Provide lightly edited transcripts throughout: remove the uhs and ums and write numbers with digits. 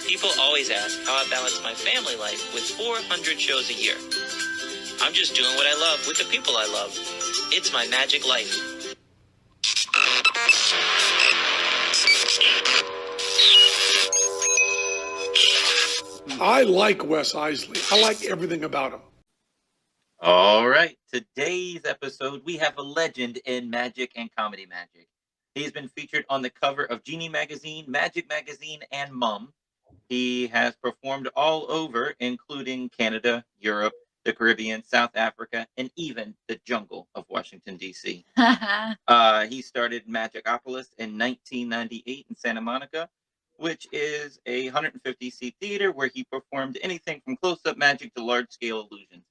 People always ask how I balance my family life with 400 shows a year. I'm just doing what I love with the people I love. It's my magic life. I like Wes Iseli. I like everything about him. All right. Today's episode, we have a legend in magic and comedy magic. He's been featured on the cover of Genie Magazine, Magic Magazine, and Mum. He has performed all over, including Canada, Europe, the Caribbean, South Africa, and even the jungle of Washington, D.C. He started Magicopolis in 1998 in Santa Monica, which is a 150-seat theater where he performed anything from close-up magic to large-scale illusions.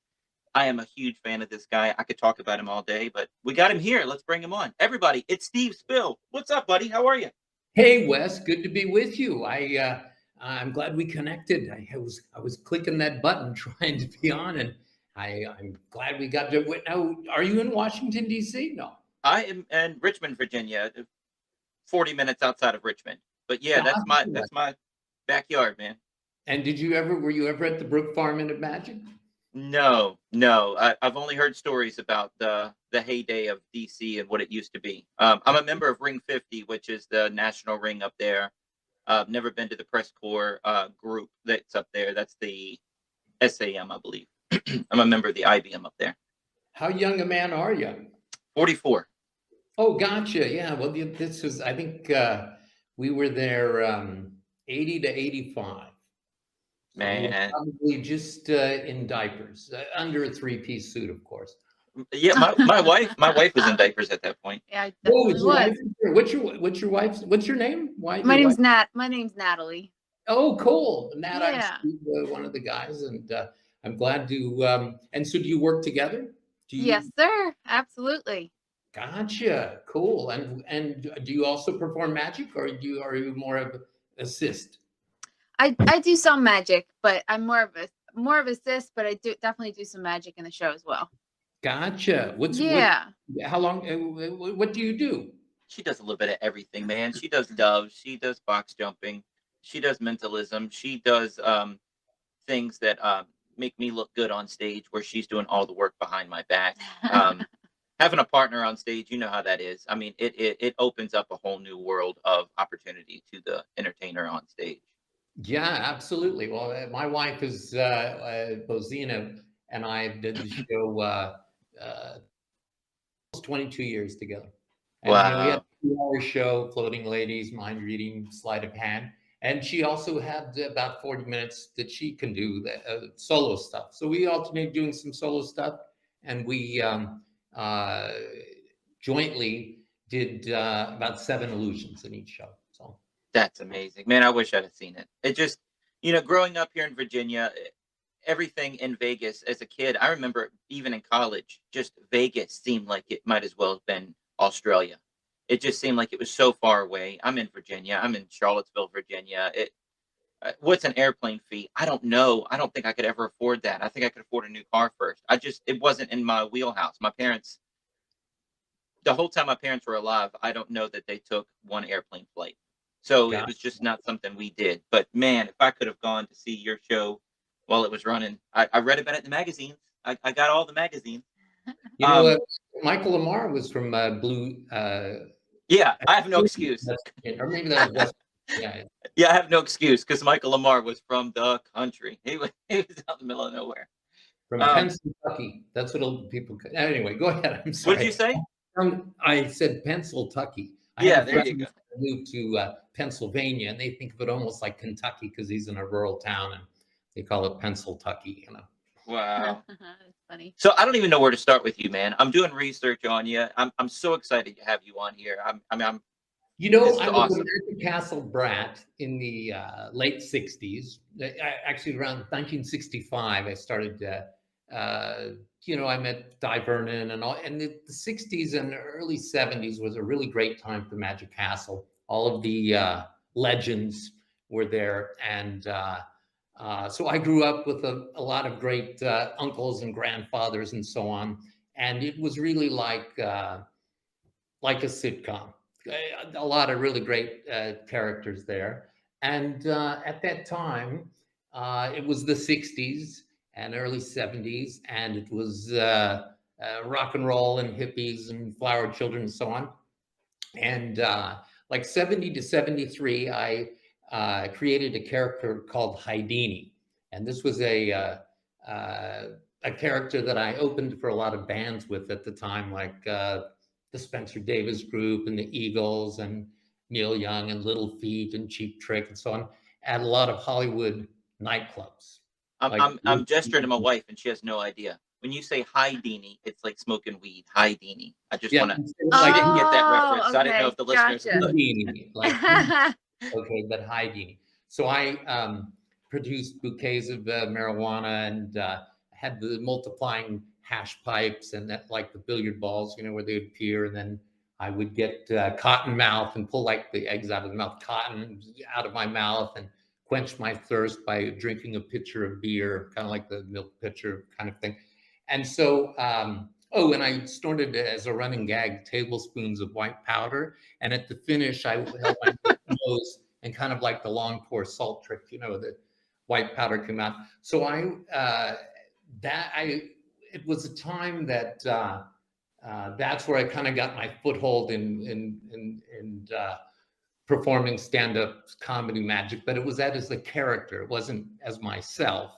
I am a huge fan of this guy. I could talk about him all day, but we got him here. Let's bring him on. Everybody, it's Steve Spill. What's up, buddy? How are you? Hey, Wes. Good to be with you. I'm glad we connected. I was clicking that button trying to be on, and I'm glad we got to. Now, are you in Washington, D.C.? No. I am in Richmond, Virginia, 40 minutes outside of Richmond. But yeah, that's my backyard, man. And were you ever at the Brook Farm Inn of Magic? No. I've only heard stories about the heyday of DC and what it used to be. I'm a member of Ring 50, which is the national ring up there. I've never been to the press corps group that's up there. That's the SAM, I believe. I'm a member of the IBM up there. How young a man are you? 44. Oh, gotcha. Yeah. Well, this was, I think we were there 80 to 85. Man, probably just in diapers, under a three-piece suit, of course. Yeah, my wife was in diapers at that point. Yeah, I definitely was. What's your wife's? What's your name? My name's Natalie. Oh, cool, Nat. Yeah. I'm one of the guys, and I'm glad to. And so, do you work together? Yes, sir. Absolutely. Gotcha. Cool. And do you also perform magic, or are you more of assist? I do some magic, but I'm more of assist, but I definitely do some magic in the show as well. Gotcha. How long? What do you do? She does a little bit of everything, man. She does doves. She does box jumping. She does mentalism. She does things that make me look good on stage, where she's doing all the work behind my back. Having a partner on stage, you know how that is. I mean, it opens up a whole new world of opportunity to the entertainer on stage. Yeah, absolutely. Well, my wife is Bozina, and I did the show almost 22 years together. And, wow. We had a 2-hour show, Floating Ladies, Mind Reading, Sleight of Hand. And she also had about 40 minutes that she can do the solo stuff. So we alternate doing some solo stuff, and we jointly did about 7 illusions in each show. So that's amazing, man. I wish I'd have seen it. It just, growing up here in Virginia, everything in Vegas as a kid, I remember even in college, just Vegas seemed like it might as well have been Australia. It just seemed like it was so far away. I'm in Virginia. I'm in Charlottesville, Virginia. What's an airplane fee? I don't know. I don't think I could ever afford that. I think I could afford a new car first. It wasn't in my wheelhouse. My parents, the whole time my parents were alive, I don't know that they took one airplane flight. So It was just not something we did. But man, if I could have gone to see your show while it was running, I read about it in the magazines. I got all the magazines. Michael Lamar was from Blue. Yeah, I have no excuse. Or maybe that was Yeah, I have no excuse, because Michael Lamar was from the country. He was out in the middle of nowhere. From Pennsylvania. That's what people. Anyway, go ahead. I'm sorry. What did you say? I said Pennsylvania. Yeah, there you go. Moved to Pennsylvania, and they think of it almost like Kentucky because he's in a rural town, and they call it Pennsyltucky. Wow. That's funny. So I don't even know where to start with you, man. I'm doing research on you. I'm so excited to have you on here. I was awesome. A Magic Castle brat in the late 60s. Actually, around 1965, I started. I met Di Vernon and all. And the 60s and early 70s was a really great time for Magic Castle. All of the legends were there, and so I grew up with a lot of great uncles and grandfathers and so on. And it was really like a sitcom. A lot of really great characters there. And at that time, it was the 60s and early 70s, and it was rock and roll and hippies and flower children and so on. And like 70 to 73, I created a character called Houdini. And this was a character that I opened for a lot of bands with at the time, like the Spencer Davis Group and the Eagles and Neil Young and Little Feat and Cheap Trick and so on, at a lot of Hollywood nightclubs. Like, I'm gesturing to my wife, and she has no idea. When you say Houdini, it's like smoking weed. Houdini. I just yeah, want to. like I didn't get that Oh, reference. So I didn't know if the listeners gotcha. could. Houdini, like okay, but Houdini. So I produced bouquets of marijuana and had the multiplying hash pipes and that, like the billiard balls, you know, where they would appear, and then I would get cotton mouth and pull like the eggs out of the mouth, cotton out of my mouth, and quench my thirst by drinking a pitcher of beer, kind of like the milk pitcher kind of thing. And so, oh, and I snorted as a running gag tablespoons of white powder. And at the finish, I held my nose and kind of like the long pour salt trick, you know, the white powder came out. So it was a time that that's where I kind of got my foothold in performing stand-up comedy magic, but it was that as a character, it wasn't as myself.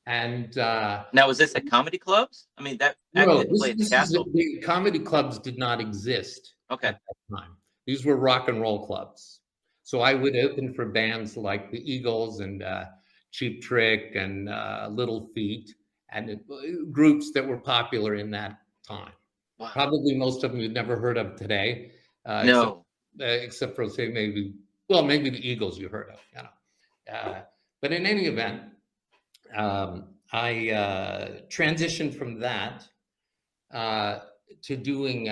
And now, was this at comedy clubs? I mean, that no, didn't play at the Castle. the comedy clubs did not exist Okay. at that time. These were rock and roll clubs. So I would open for bands like the Eagles and Cheap Trick and Little Feat, and groups that were popular in that time. Wow. Probably most of them you've never heard of today. No. Except for, say, maybe the Eagles you heard of, you know. But in any event, I transitioned from that to doing,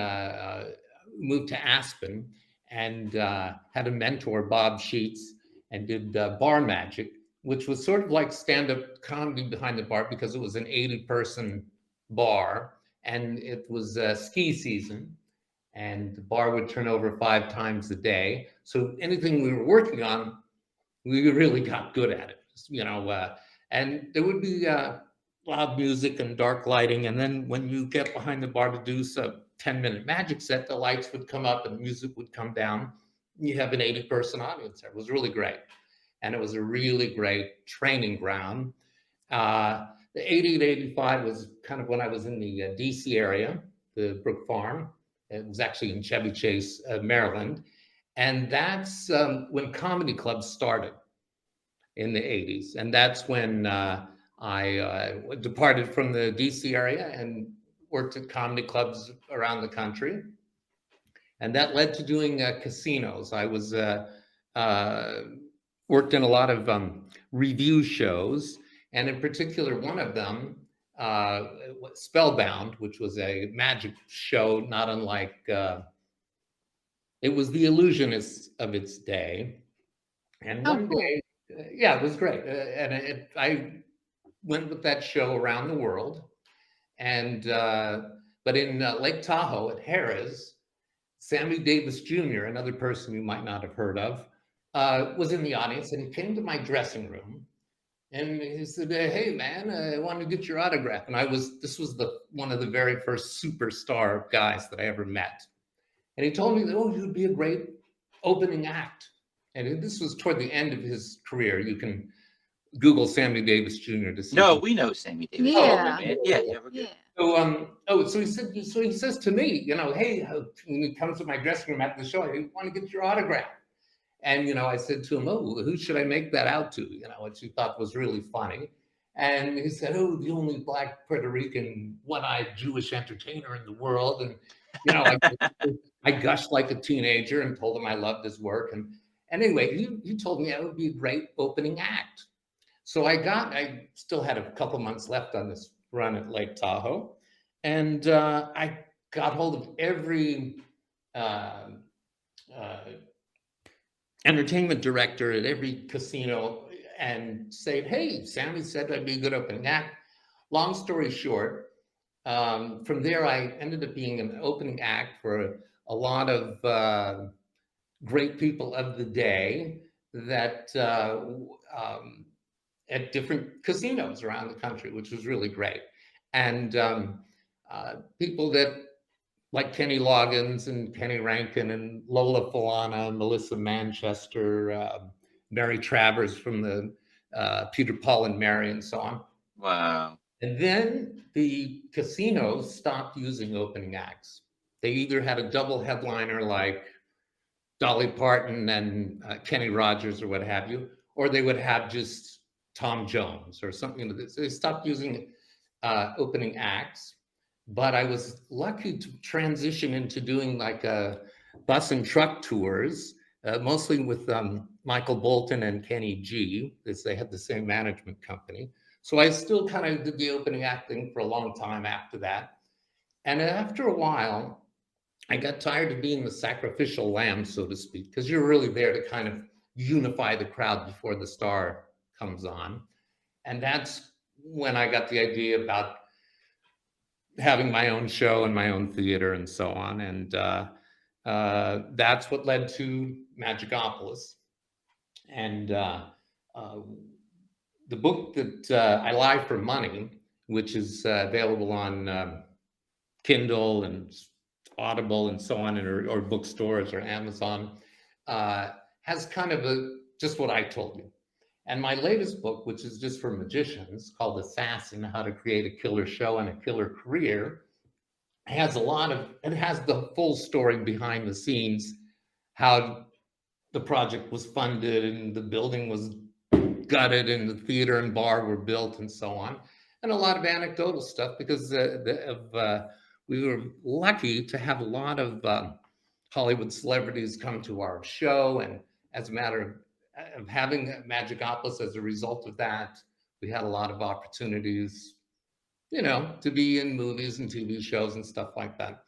moved to Aspen and had a mentor, Bob Sheets, and did bar magic, which was sort of like stand-up comedy behind the bar because it was an 80-person bar and it was ski season. And the bar would turn over 5 times a day. So anything we were working on, we really got good at it, you know. And there would be loud music and dark lighting. And then when you get behind the bar to do some 10-minute magic set, the lights would come up and music would come down. You have an 80-person audience there. It was really great. And it was a really great training ground. The 80 to 85 was kind of when I was in the DC area, the Brook Farm. It was actually in Chevy Chase, Maryland. And that's when comedy clubs started in the 80s. And that's when I departed from the DC area and worked at comedy clubs around the country. And that led to doing casinos. I was worked in a lot of review shows. And in particular, one of them, Spellbound, which was a magic show, not unlike, it was the Illusionists of its day. And one day, yeah, it was great. And I went with that show around the world. And, but in Lake Tahoe at Harrah's, Sammy Davis Jr., another person you might not have heard of, was in the audience, and he came to my dressing room. And he said, "Hey man, I want to get your autograph." And this was one of the very first superstar guys that I ever met. And he told me that, "Oh, you'd be a great opening act." And this was toward the end of his career. You can Google Sammy Davis Jr. to see. No, we know Sammy Davis. Yeah. Oh, yeah, we're good. So he says to me, you know, "Hey," when he comes to my dressing room after the show, "I want to get your autograph." And, you know, I said to him, "Oh, who should I make that out to?" You know, which he thought was really funny. And he said, "Oh, the only Black Puerto Rican one-eyed Jewish entertainer in the world." And, you know, I gushed like a teenager and told him I loved his work. And anyway, he told me I would be a great opening act. So I still had a couple months left on this run at Lake Tahoe. And I got hold of every entertainment director at every casino and said, "Hey, Sammy said I'd be a good opening act." Long story short, from there, I ended up being an opening act for a lot of great people of the day. that at different casinos around the country, which was really great. And people that like Kenny Loggins and Kenny Rankin and Lola Falana, Melissa Manchester, Mary Travers from the Peter, Paul, and Mary, and so on. Wow. And then the casinos stopped using opening acts. They either had a double headliner like Dolly Parton and Kenny Rogers or what have you, or they would have just Tom Jones or something. They stopped using opening acts. But I was lucky to transition into doing like bus and truck tours, mostly with Michael Bolton and Kenny G, because they had the same management company. So I still kind of did the opening acting for a long time after that. And after a while, I got tired of being the sacrificial lamb, so to speak, because you're really there to kind of unify the crowd before the star comes on. And that's when I got the idea about having my own show and my own theater and so on. And that's what led to Magicopolis. And the book that I Lie for Money, which is available on Kindle and Audible and so on, or bookstores or Amazon, has kind of just what I told you. And my latest book, which is just for magicians, called Assassin: How to Create a Killer Show and a Killer Career, has it has the full story behind the scenes, how the project was funded and the building was gutted and the theater and bar were built and so on, and a lot of anecdotal stuff, because we were lucky to have a lot of Hollywood celebrities come to our show, and as a matter of having Magicopolis, as a result of that, we had a lot of opportunities, to be in movies and TV shows and stuff like that,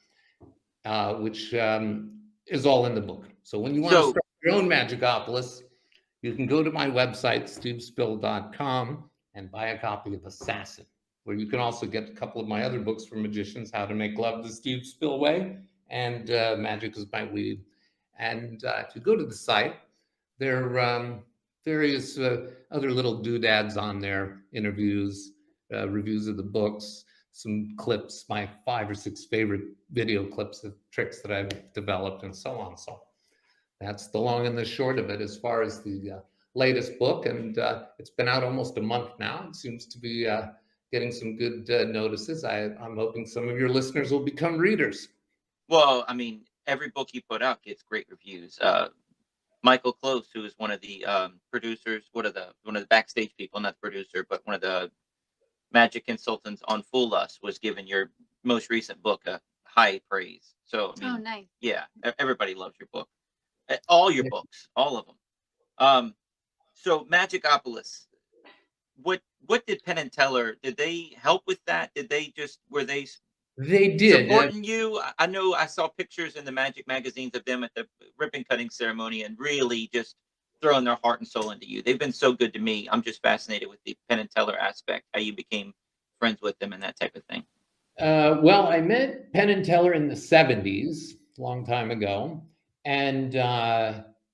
which is all in the book. So when you want to start your own Magicopolis, you can go to my website, stevespill.com, and buy a copy of Assassin, where you can also get a couple of my other books for magicians, How to Make Love the Steve Spill Way and Magic is My Weed. And if you go to the site, there are various other little doodads on there, interviews, reviews of the books, some clips, my 5 or 6 favorite video clips of tricks that I've developed, and so on. So that's the long and the short of it as far as the latest book. And it's been out almost a month now. It seems to be getting some good notices. I'm hoping some of your listeners will become readers. Well, I mean, every book you put out gets great reviews. Michael Close, who is one of the producers, one of the backstage people, not the producer, but one of the magic consultants on Fool Us, was given your most recent book a high praise. So, I mean, nice. Yeah, everybody loves your book. All your books, all of them. So Magicopolis, what did Penn and Teller, did they help with that? Were they did supporting you? I know I saw pictures in the Magic magazines of them at the ribbon cutting ceremony and really just throwing their heart and soul into you. They've been so good to me. I'm just fascinated with the Penn and Teller aspect, how you became friends with them and that type of thing. Well, I met Penn and Teller in the 70s, a long time ago, and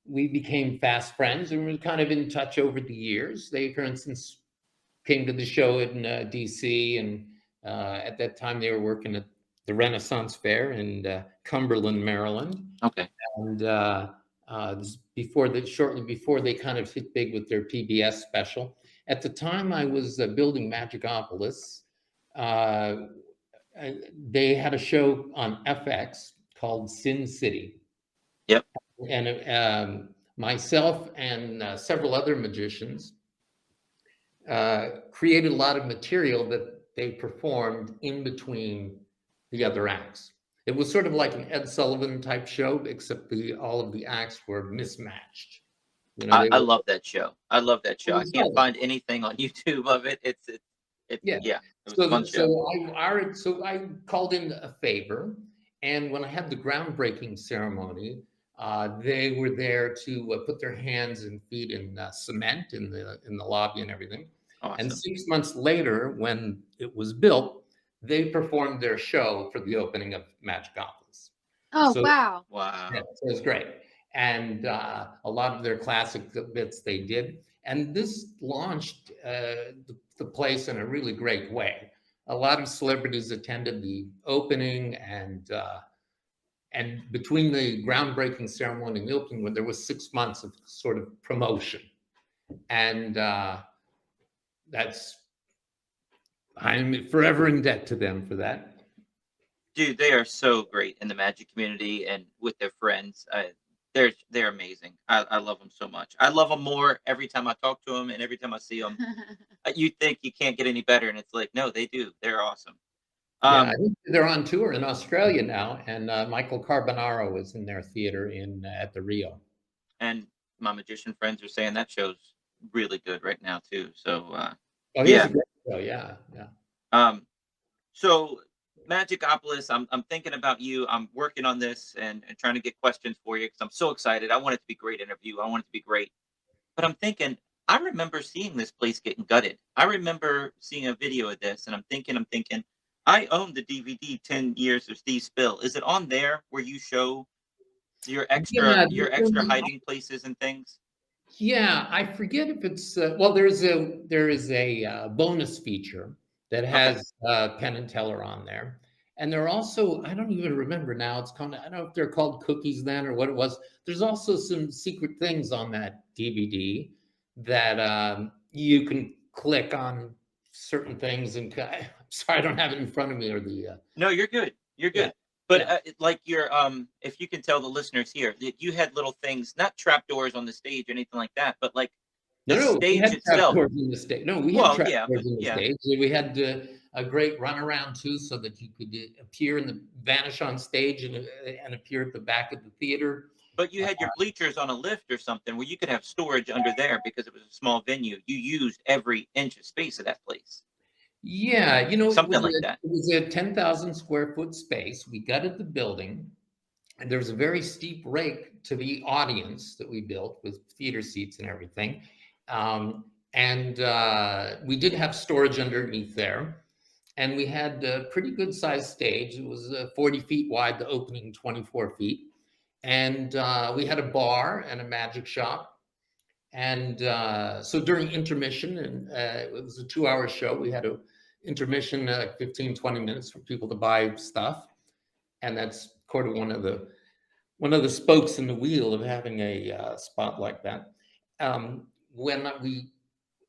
we became fast friends, and we were kind of in touch over the years. They, for instance, came to the show in DC, and at that time they were working at the Renaissance Fair in Cumberland, Maryland. Okay. And shortly before they kind of hit big with their PBS special. At the time I was building Magicopolis, they had a show on FX called Sin City. Yep. And myself and several other magicians created a lot of material that they performed in between the other acts. It was sort of like an Ed Sullivan type show, except all of the acts were mismatched. I love that show. I can't find anything on YouTube of it. It was a fun show. So I called in a favor, and when I had the groundbreaking ceremony, they were there to put their hands and feet in cement in the lobby and everything. Awesome. And 6 months later, when it was built, they performed their show for the opening of Magicopolis. Oh, wow. Wow. Yeah, so it was great. and a lot of their classic bits they did. And this launched the place in a really great way. A lot of celebrities attended the opening, and between the groundbreaking ceremony and the opening, when there was 6 months of sort of promotion, and I'm forever in debt to them for that. Dude, they are so great in the magic community and with their friends. They're amazing. I love them so much. I love them more every time I talk to them and every time I see them. You think you can't get any better, and it's like, no, they do. They're awesome. Yeah, I think they're on tour in Australia now, and Michael Carbonaro is in their theater at the Rio. And my magician friends are saying that show's really good right now too. So Oh, yeah. a great show. Yeah. So Magicopolis, I'm thinking about you. I'm working on this and trying to get questions for you because I'm so excited. I want it to be a great interview. I want it to be great. But I'm thinking, I remember seeing this place getting gutted. I remember seeing a video of this, and I'm thinking, I own the DVD 10 Years of Steve Spill. Is it on there where you show your extra hiding places and things? Yeah, I forget if it's well. There is a bonus feature that has Penn and Teller on there, and there are also, I don't even remember now. It's called, I don't know if they're called cookies then or what it was. There's also some secret things on that DVD that you can click on certain things. And I'm sorry, I don't have it in front of me, or the. No, you're good. You're good. Yeah. But like your if you can tell the listeners here that you had little things, not trapdoors on the stage or anything like that, but like the No, we stage had itself. trapdoors in the stage. No, we had Well, trapdoors in the yeah. stage. We had a great runaround too, so that you could appear vanish on stage and appear at the back of the theater. But you had your bleachers on a lift or something where you could have storage under there because it was a small venue. You used every inch of space of that place. Yeah, Something like that. It was a 10,000 square foot space. We gutted the building, and there was a very steep rake to the audience that we built with theater seats and everything. And we did have storage underneath there. And we had a pretty good sized stage. It was 40 feet wide, the opening 24 feet. And we had a bar and a magic shop. And so during intermission, and it was a 2-hour show, we had a intermission 15, 20 minutes for people to buy stuff. And that's sort of one of the spokes in the wheel of having a spot like that. When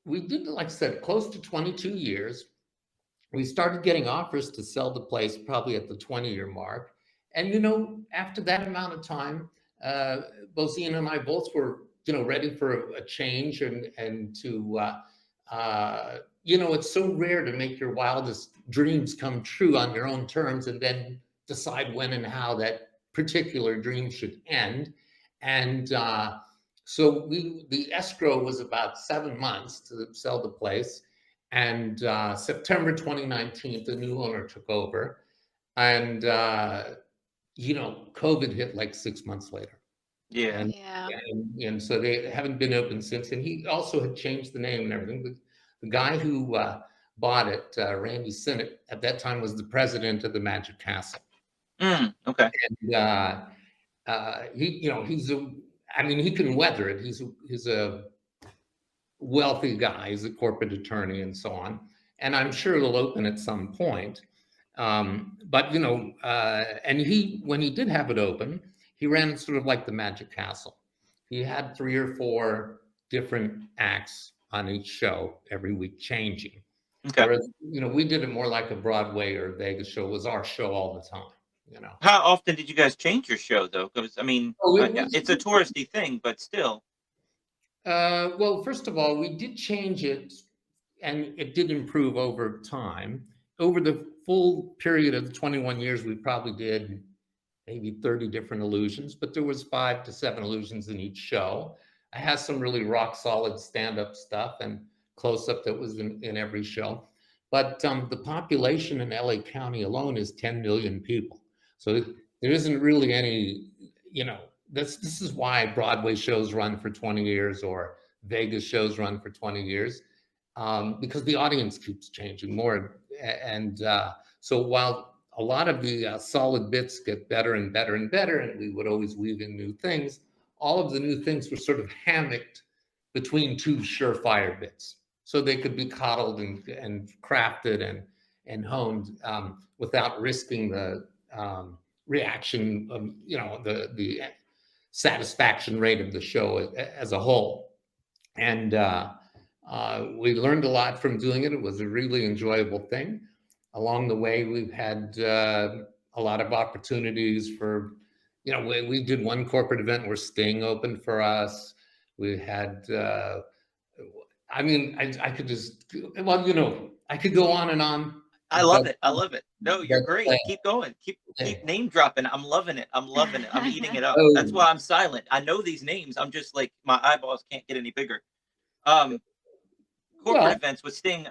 we did, like I said, close to 22 years, we started getting offers to sell the place probably at the 20-year mark. And, after that amount of time, both Ian and I both were, ready for a change and to, it's so rare to make your wildest dreams come true on your own terms and then decide when and how that particular dream should end. And so the escrow was about 7 months to sell the place. And September 2019, the new owner took over. And, COVID hit like 6 months later. Yeah. And so they haven't been open since. And he also had changed the name and everything. The guy who bought it, Randy Sinnott, at that time was the president of the Magic Castle. Okay. And he can weather it. He's a wealthy guy. He's a corporate attorney and so on. And I'm sure it'll open at some point. But and when he did have it open, he ran sort of like the Magic Castle. He had 3 or 4 different acts on each show every week, changing. Okay. Whereas, we did it more like a Broadway or Vegas show. It was our show all the time. How often did you guys change your show though? Because it's a touristy thing, but still. Well, first of all, we did change it, and it did improve over time. Over the full period of 21 years, we probably did maybe 30 different illusions, but there was 5 to 7 illusions in each show. I had some really rock solid stand-up stuff and close-up that was in every show. But the population in LA County alone is 10 million people. So there isn't really any, this is why Broadway shows run for 20 years or Vegas shows run for 20 years, because the audience keeps changing more. And so while a lot of the solid bits get better and better and better, and we would always weave in new things, all of the new things were sort of hammocked between two surefire bits, so they could be coddled and crafted and honed without risking the reaction of, you know, the satisfaction rate of the show as a whole. And we learned a lot from doing it. It was a really enjoyable thing. Along the way, we've had a lot of opportunities for, you know, we did one corporate event where Sting opened for us. We had, I mean, I could just, well, you know, I could go on and on. I love it. I love it. No, you're great. Keep going. Keep name dropping. I'm loving it. I'm loving it. I'm eating it up. That's why I'm silent. I know these names. I'm just like, my eyeballs can't get any bigger. Corporate events with Sting.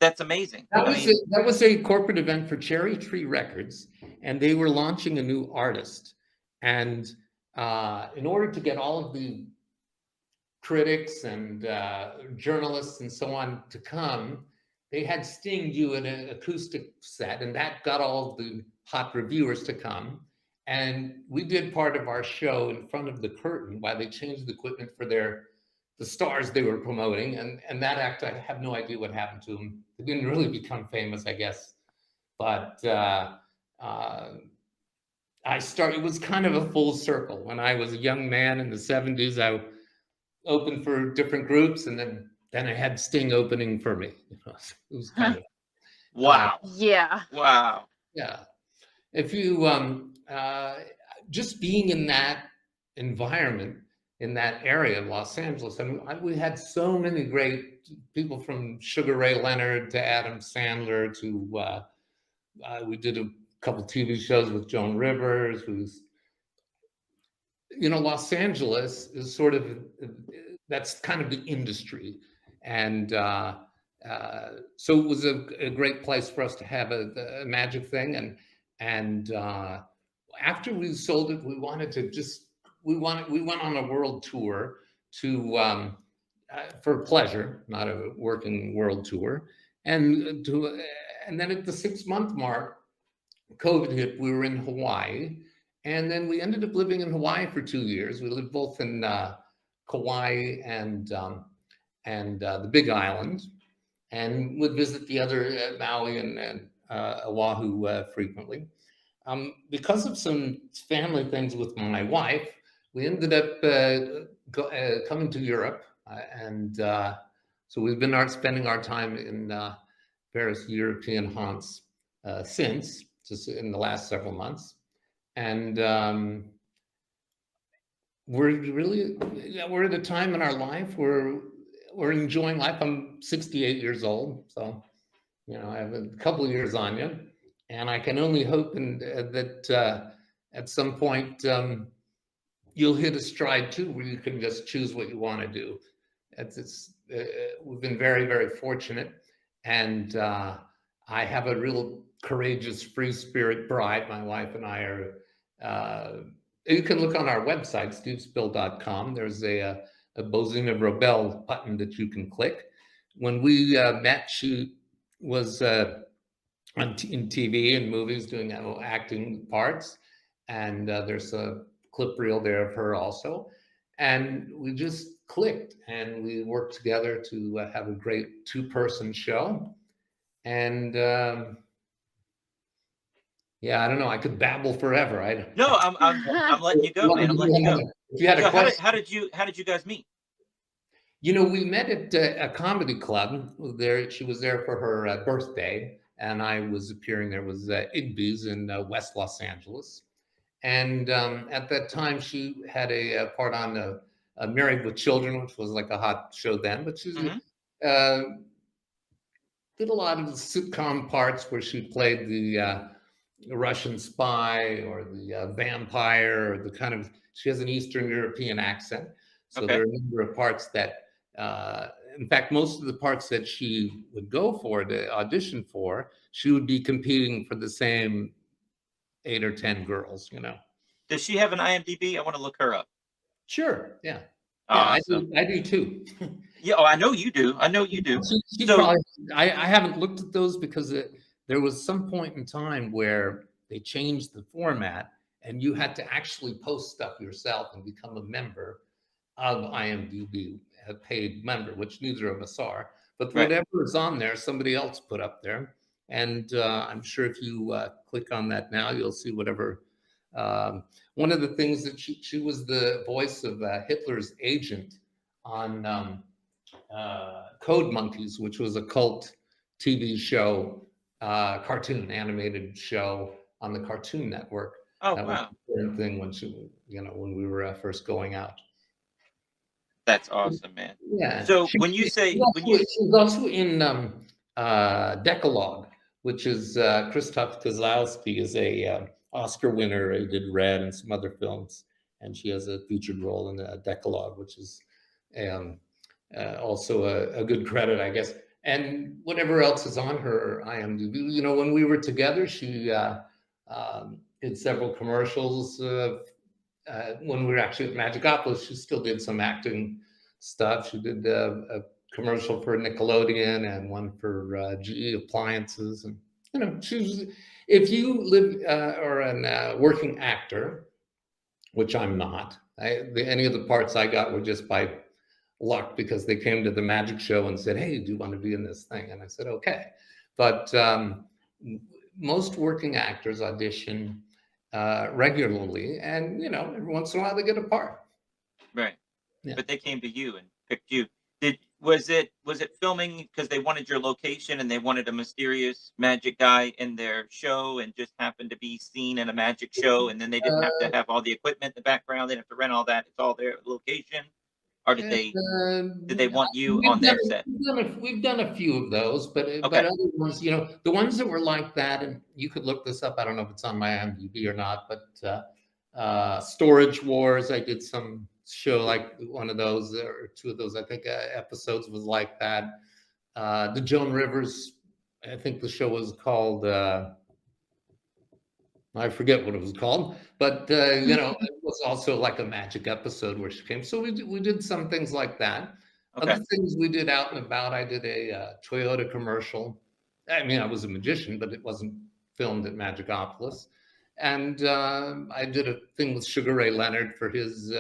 That's amazing. That was a corporate event for Cherry Tree Records, and they were launching a new artist. And in order to get all of the critics and journalists and so on to come, they had Sting do an acoustic set, and that got all of the hot reviewers to come. And we did part of our show in front of the curtain while they changed the equipment for the stars they were promoting. And that act, I have no idea what happened to them. They didn't really become famous, I guess. But it was kind of a full circle. When I was a young man in the 70s, I opened for different groups, and then I had Sting opening for me. It was kind of wow. Yeah. Wow. Yeah. If you just being in that environment, in that area of Los Angeles, I mean, we had so many great people, from Sugar Ray Leonard to Adam Sandler to we did a couple TV shows with Joan Rivers, who's, you know, Los Angeles is sort of, that's kind of the industry. And so it was a great place for us to have a magic thing. And after we sold it, we wanted to just, we went on a world tour to for pleasure, not a working world tour. And then at the 6-month mark, COVID hit. We were in Hawaii, and then we ended up living in Hawaii for 2 years. We lived both in Kauai and the Big Island, and would visit the other Maui and Oahu frequently. Because of some family things with my wife, we ended up coming to Europe, and so we've been spending our time in various European haunts since, just in the last several months. And we're at a time in our life where we're enjoying life. I'm 68 years old, so, you know, I have a couple of years on you, and I can only hope that at some point you'll hit a stride too, where you can just choose what you want to do. We've been very, very fortunate, and I have a real courageous, free spirit bride. My wife and I are. You can look on our website, stevespill.com. There's a Bozina Robel button that you can click. When we met, she was in TV and movies doing acting parts, and there's a clip reel there of her also. And we just clicked, and we worked together to have a great 2-person show. And yeah, I don't know. I could babble forever. No, I'm letting you go, man. I'm letting you go. If you had a question, how did you guys meet? You know, we met at a comedy club. She was there for her birthday, and I was appearing there. It was Igby's in West Los Angeles. And at that time, she had a part on Married with Children, which was like a hot show then. But she did a lot of the sitcom parts where she played the Russian spy or the vampire, or the kind of, she has an Eastern European accent. So there are a number of parts that, in fact, most of the parts that she would go for, to audition for, she would be competing for the same 8 or 10 girls, you know. Does she have an IMDb? I want to look her up. Sure. Yeah. Awesome. I do too. Yeah. Oh, I know you do. I know you do. I haven't looked at those because there was some point in time where they changed the format, and you had to actually post stuff yourself and become a member of IMDb, a paid member, which neither of us are. But Right. whatever is on there, somebody else put up there. And I'm sure if you click on that now, you'll see whatever. One of the things that she was the voice of Hitler's agent on Code Monkeys, which was a cult TV show, cartoon animated show on the Cartoon Network. Oh, That wow. was the thing when when we were first going out. That's awesome, man. Yeah. So when you say She's also in Decalogue, which is Krzysztof Kozlowski is a Oscar winner. He did Red and some other films, and she has a featured role in Decalogue, which is um, also a good credit, I guess. And whatever else is on her IMDb. You know, when we were together, she did several commercials. When we were actually at Magicopolis, she still did some acting stuff. She did a commercial for Nickelodeon and one for GE Appliances. And, you know, if you live or a working actor, which I'm not, any of the parts I got were just by luck because they came to the magic show and said, hey, do you want to be in this thing? And I said, okay. But most working actors audition regularly, and you know, every once in a while they get a part. Right. Yeah. But they came to you and picked you. Was it filming because they wanted your location and they wanted a mysterious magic guy in their show and just happened to be seen in a magic show, and then they didn't have to have all the equipment in the background, they didn't have to rent all that, it's all their location? Or did they want you on their set? We've done a few of those, but other ones, you know, the ones that were like that, and you could look this up. I don't know if it's on my IMDb or not, but Storage Wars, I did some show like one of those or two of those. I think episodes was like that. The Joan Rivers, I think the show was called. I forget what it was called, but you know, it was also like a magic episode where she came. So we did some things like that. Okay. Other things we did out and about. I did a Toyota commercial. I mean, I was a magician, but it wasn't filmed at Magicopolis. And I did a thing with Sugar Ray Leonard for his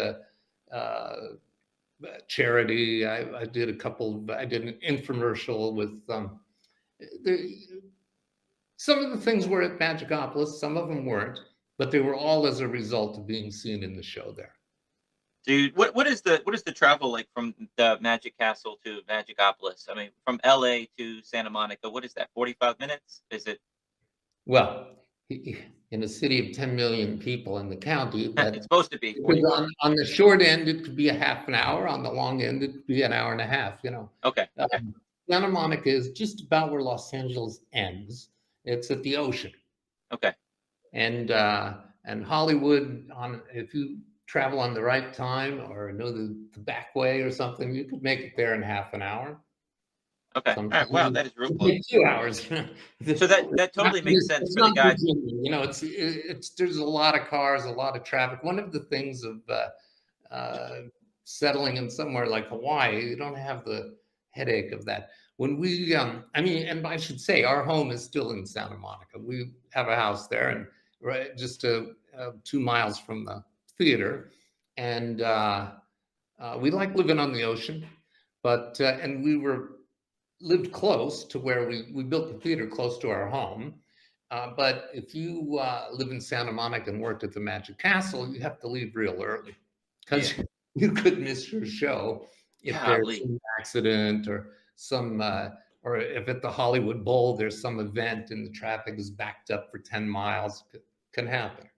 charity. I did I did an infomercial with some of the things were at Magicopolis, some of them weren't, but they were all as a result of being seen in the show there. Dude, what is the travel like from the Magic Castle to Magicopolis? I mean, from LA to Santa Monica, what is that? 45 minutes? Is it? Well, in a city of 10 million people in the county, It's supposed to be 45. On the short end, it could be a half an hour. On the long end, it could be an hour and a half, you know. Okay. Santa Monica is just about where Los Angeles ends. It's at the ocean. Okay. And Hollywood, if you travel on the right time or know the back way or something, you could make it there in half an hour. Okay. All right. Wow, that is real close. 2 hours. So that totally makes sense for the guy. You know, there's a lot of cars, a lot of traffic. One of the things of settling in somewhere like Hawaii, you don't have the headache of that. When we, I mean, and I should say, our home is still in Santa Monica. We have a house there, and right just 2 miles from the theater, and we like living on the ocean, but and we lived close to where we built the theater close to our home. But if you live in Santa Monica and worked at the Magic Castle, you have to leave real early because you could miss your show if there's an accident or or if at the Hollywood Bowl there's some event and the traffic is backed up for 10 miles. It can happen.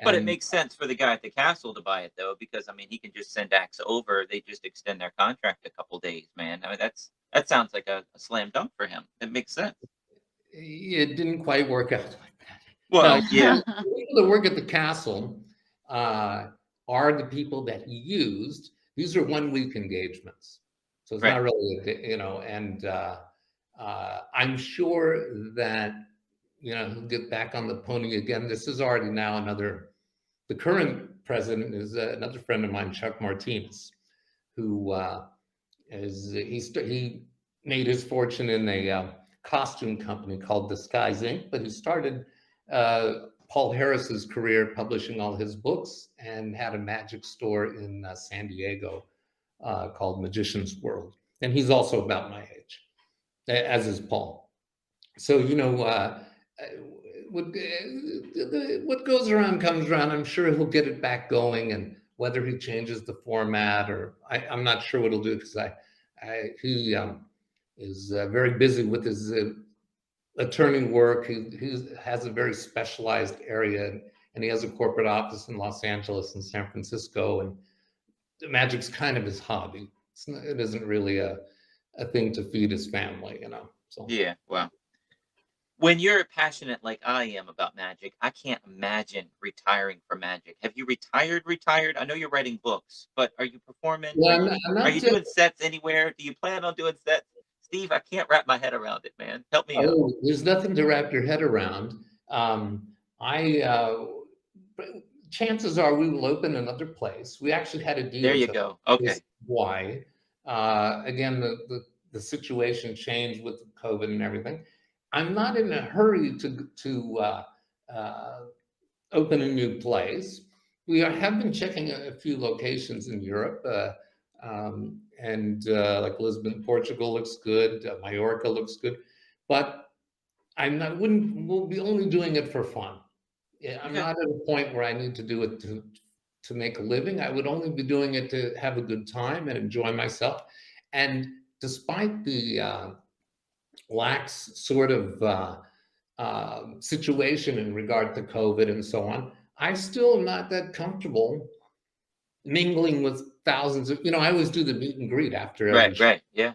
But it makes sense for the guy at the castle to buy it, though, because I mean, he can just send acts over. They just extend their contract a couple days, man. I mean, that sounds like a slam dunk for him. It makes sense. It didn't quite work out like that. Well, yeah. The people that work at the castle are the people that he used. These are 1 week engagements. So it's not really, you know, and I'm sure that, you know, he'll get back on the pony again. This is already now the current president is another friend of mine, Chuck Martinez, who he made his fortune in a costume company called Disguise Inc., but he started Paul Harris's career publishing all his books and had a magic store in San Diego called Magician's World. And he's also about my age, as is Paul. So, you know, what goes around comes around. I'm sure he'll get it back going, and whether he changes the format or I'm not sure what he'll do, because he is very busy with his attorney work. He has a very specialized area, and he has a corporate office in Los Angeles and San Francisco, and magic's kind of his hobby. It isn't really a thing to feed his family, you know. So Yeah, wow. When you're passionate like I am about magic, I can't imagine retiring from magic. Have you retired? I know you're writing books, but are you performing? yeah, Are you doing sets anywhere? Do you plan on doing sets? Steve, I can't wrap my head around it, man. Help me out. Oh, there's nothing to wrap your head around. Chances are we will open another place. We actually had a deal. There you go. Okay. Why? Again, the situation changed with COVID and everything. I'm not in a hurry to open a new place. We have been checking a few locations in Europe, and like Lisbon, Portugal looks good. Mallorca looks good, but we'll be only doing it for fun. I'm not at a point where I need to do it to make a living. I would only be doing it to have a good time and enjoy myself. And despite the lax sort of situation in regard to COVID and so on, I still am not that comfortable mingling with thousands of, I always do the meet and greet after every show. Right, yeah.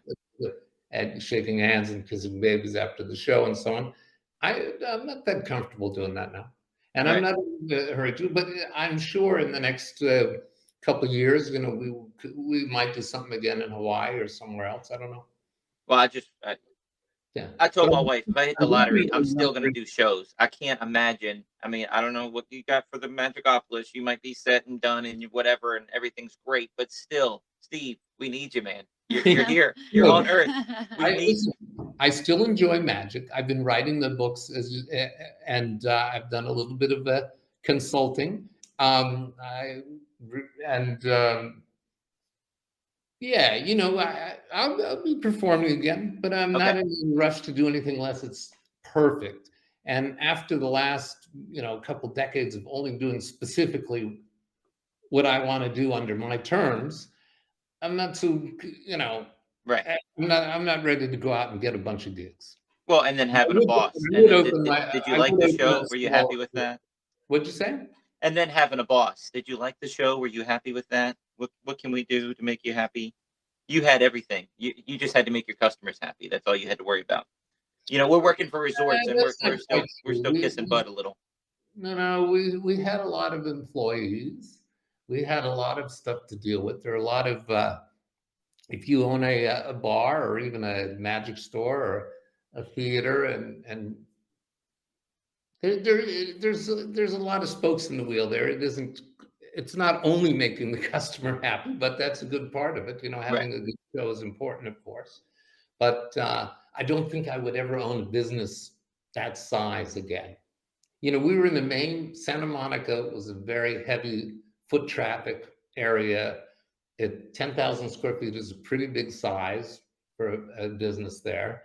And shaking hands and kissing babies after the show and so on. I'm not that comfortable doing that now. And I'm not in a hurry to, but I'm sure in the next couple of years, we might do something again in Hawaii or somewhere else. I don't know. Well, I told my wife, if I hit the lottery, I'm still going to do shows. I can't imagine. I mean, I don't know what you got for the Magicopolis. You might be set and done and whatever, and everything's great. But still, Steve, we need you, man. You're here. You're on Earth. I still enjoy magic. I've been writing the books, and I've done a little bit of consulting. Yeah, I'll be performing again, but I'm not in a rush to do anything unless it's perfect. And after the last, couple decades of only doing specifically what I want to do under my terms, I'm not too, right. I'm not ready to go out and get a bunch of gigs. Well, and then having a boss. Did you like the show? Were you happy with that? What'd you say? And then having a boss. Did you like the show? Were you happy with that? What can we do to make you happy? You had everything. You just had to make your customers happy. That's all you had to worry about. We're working for resorts, and we're still kissing butt a little. No, we had a lot of employees. We had a lot of stuff to deal with. There are a lot of if you own a bar or even a magic store or a theater, and there's a lot of spokes in the wheel there. It's not only making the customer happy, but that's a good part of it. Having a good show is important, of course. But I don't think I would ever own a business that size again. We were in the main. Santa Monica was a very heavy foot traffic area. 10,000 square feet is a pretty big size for a business there.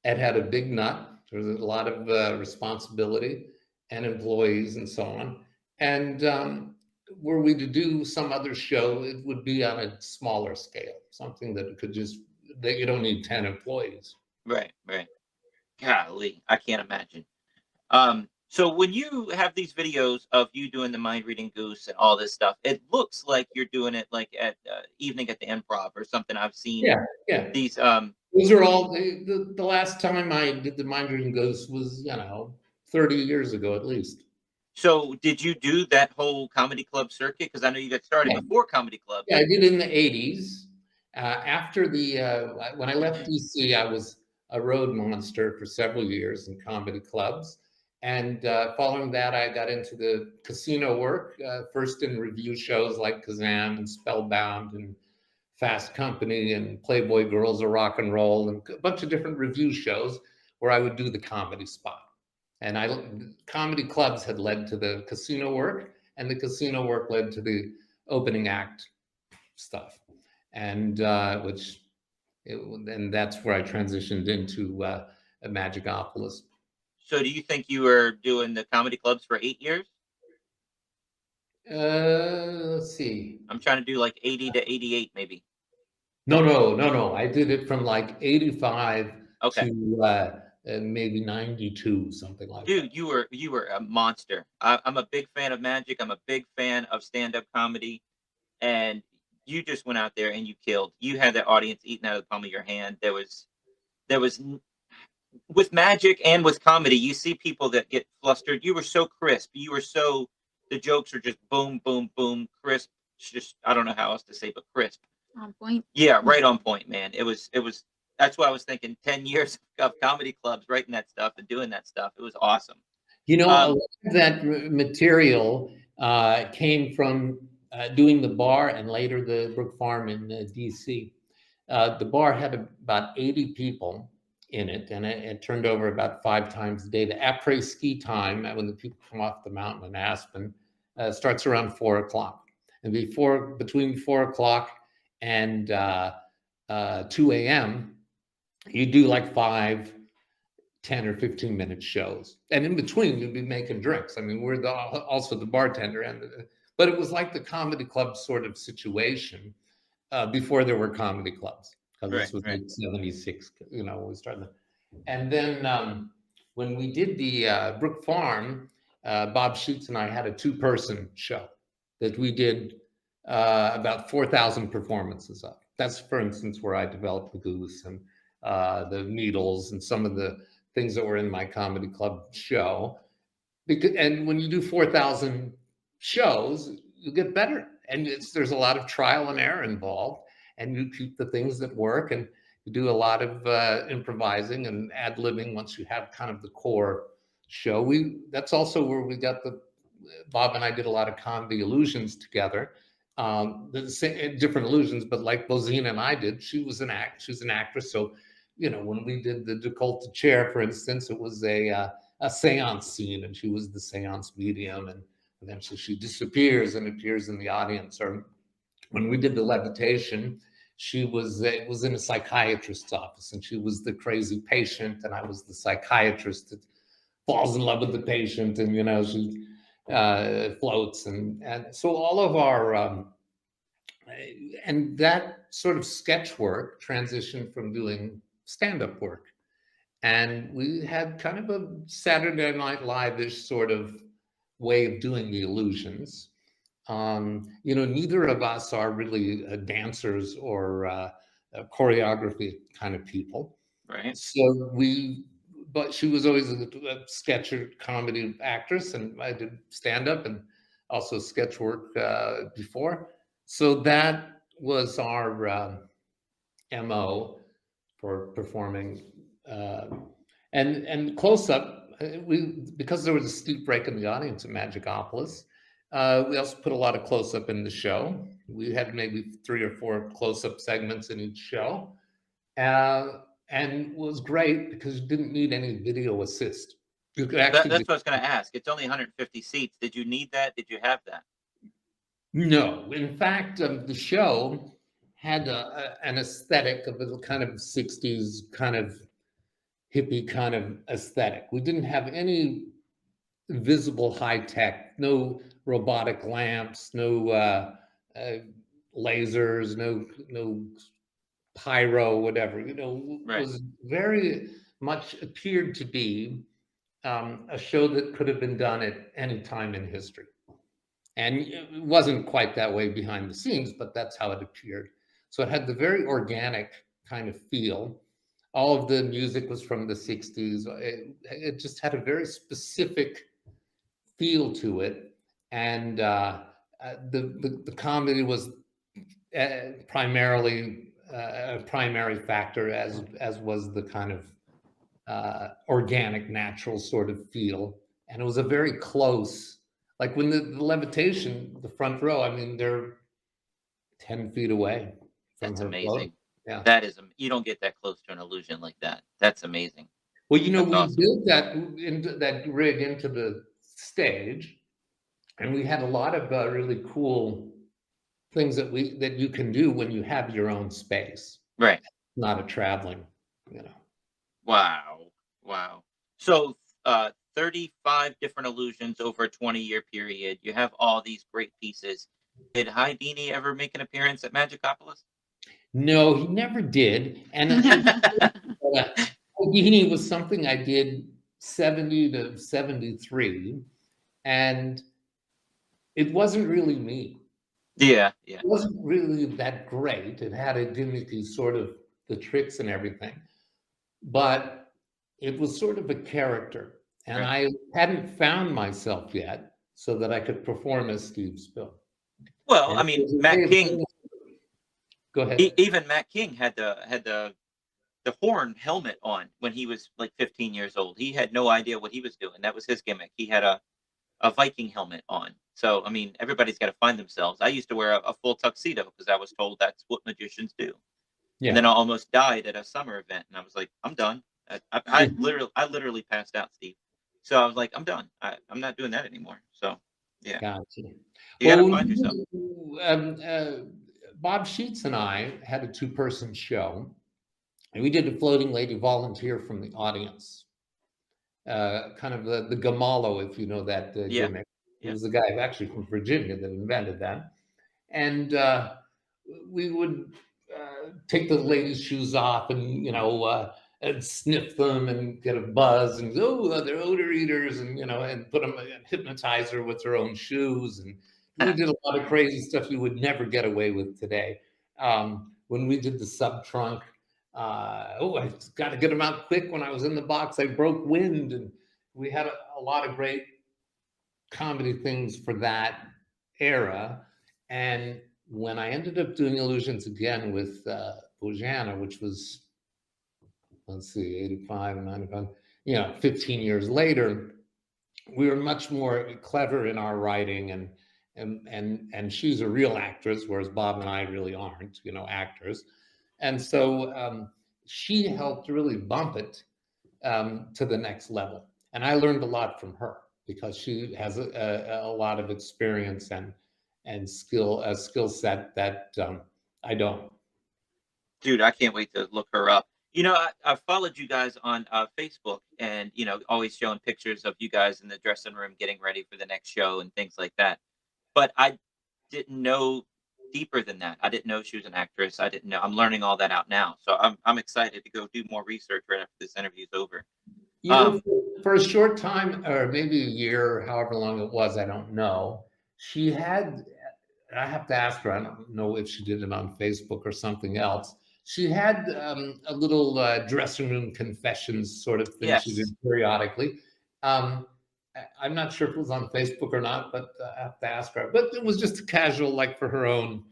It had a big nut. There was a lot of responsibility and employees and so on. And were we to do some other show, it would be on a smaller scale, something that you don't need 10 employees. Right. Golly, I can't imagine. So when you have these videos of you doing the mind reading goose and all this stuff, it looks like you're doing it like at evening at the Improv or something. I've seen these. Those are all the last time I did the mind reading goose was 30 years ago at least. So did you do that whole comedy club circuit? Because I know you got started before comedy club. Yeah, I did in the 80s. After when I left DC, I was a road monster for several years in comedy clubs. And following that, I got into the casino work, first in review shows like Kazam and Spellbound and Fast Company and Playboy Girls of Rock and Roll and a bunch of different review shows where I would do the comedy spot. And comedy clubs had led to the casino work, and the casino work led to the opening act stuff, and and that's where I transitioned into a Magicopolis. So do you think you were doing the comedy clubs for 8 years? Let's see. I'm trying to do like 80 to 88 maybe. No. I did it from like 85 Okay. to maybe 92, something like Dude, that. you were a monster. I'm a big fan of magic. I'm a big fan of stand-up comedy, and you just went out there and you killed. You had the audience eating out of the palm of your hand. There was with magic and with comedy, you see people that get flustered. You were so crisp. You were so the jokes are just boom, boom, boom, crisp. Just I don't know how else to say, but crisp. On point. Yeah, right on point, man. It was. That's why I was thinking 10 years of comedy clubs, writing that stuff and doing that stuff. It was awesome. A lot of that material came from doing the bar and later the Brook Farm in DC. The bar had about 80 people in it, and it turned over about 5 times a day. The après-ski time, when the people come off the mountain in Aspen, starts around 4 o'clock. And between 4 o'clock and 2 a.m., you do like 5, 10 or 15-minute shows. And in between, you'd be making drinks. I mean, we're also the bartender. But it was like the comedy club sort of situation before there were comedy clubs. Because this was like 76, we started. And then when we did the Brook Farm, Bob Schutz and I had a 2-person show that we did about 4,000 performances of. That's, for instance, where I developed the goose and the needles and some of the things that were in my comedy club show. And when you do 4,000 shows, you get better. And there's a lot of trial and error involved. And you keep the things that work, and you do a lot of improvising and ad-libbing once you have kind of the core show. That's also where we got Bob and I did a lot of comedy illusions together. Different illusions, but like Bozina and I did, she was an actress. So, when we did the Decolted Chair, for instance, it was a seance scene, and she was the seance medium, and then she disappears and appears in the audience. Or when we did the Levitation, it was in a psychiatrist's office, and she was the crazy patient, and I was the psychiatrist that falls in love with the patient, and she floats, and so all of our and that sort of sketch work transitioned from doing stand-up work, and we had kind of a Saturday Night Live-ish sort of way of doing the illusions. Neither of us are really dancers or choreography kind of people. Right. So but she was always a sketch or comedy actress, and I did stand-up and also sketch work before. So that was our MO for performing. And close-up, because there was a steep break in the audience at Magicopolis, we also put a lot of close-up in the show. We had maybe 3 or 4 close-up segments in each show. And it was great because you didn't need any video assist. You could actually that's what I was going to ask. It's only 150 seats. Did you need that? Did you have that? No. In fact, the show had an aesthetic of a kind of 60s kind of hippie kind of aesthetic. We didn't have any visible high tech, no robotic lamps, no lasers, no pyro, whatever. It was very much appeared to be a show that could have been done at any time in history. And it wasn't quite that way behind the scenes, but that's how it appeared. So it had the very organic kind of feel. All of the music was from the 60s. It just had a very specific feel to it. And the comedy was primarily a primary factor, as was the kind of organic, natural sort of feel. And it was a very close, like when the Levitation, the front row, I mean, they're 10 feet away from That's her amazing. float. Yeah. That is, you don't get that close to an illusion like that. That's amazing. Well, you know, That's we awesome. built that rig into the stage, and we had a lot of really cool things that you can do when you have your own space, Right. not a traveling, Wow. Wow. So 35 different illusions over a 20-year period. You have all these great pieces. Did Houdini ever make an appearance at Magicopolis? No, he never did. And Houdini was something I did 70 to 73, and it wasn't really me. Yeah, yeah. It wasn't really that great. It had a gimmicky sort of the tricks and everything, but it was sort of a character, and Right. I hadn't found myself yet so that I could perform as Steve Spill. Well, And I it mean, was a Matt way of King, doing it. Go ahead. even Matt King had the horn helmet on when he was like 15 years old. He had no idea what he was doing. That was his gimmick. He had a Viking helmet on. So, I mean, everybody's got to find themselves. I used to wear a full tuxedo because I was told that's what magicians do. And then I Yeah. almost died at a summer event, and I was like, I'm done. I literally passed out, Steve. So I was like, I'm done. I'm not doing that anymore. So, yeah, Gotcha. you got to Well, find yourself. Bob Sheets and I had a two-person show, and we did a floating lady volunteer from the audience, kind of the Gamalo, if you know that Yeah, gimmick. He yeah. was the guy actually from Virginia that invented that. And we would take the ladies' shoes off and sniff them and get a buzz and they're odor eaters and put them and hypnotize her with her own shoes. And we did a lot of crazy stuff you would never get away with today. When we did the sub trunk, I got to get them out quick. When I was in the box, I broke wind, and we had a lot of great comedy things for that era. And when I ended up doing illusions again with Bojana, which was, let's see, 85, 95, 15 years later, we were much more clever in our writing, and she's a real actress, whereas Bob and I really aren't, actors. And so she helped really bump it to the next level. And I learned a lot from her because she has a lot of experience and skill set that I don't. Dude, I can't wait to look her up. I followed you guys on Facebook, and always showing pictures of you guys in the dressing room getting ready for the next show and things like that. But I didn't know deeper than that. I didn't know she was an actress. I didn't know. I'm learning all that out now, so I'm excited to go do more research right after this interview is over. For a short time, or maybe a year, however long it was, I don't know. She had, I have to ask her, I don't know if she did it on Facebook or something else. She had a little dressing room confessions sort of thing she did Yes. periodically. I'm not sure if it was on Facebook or not, but I have to ask her. But it was just casual, like for her own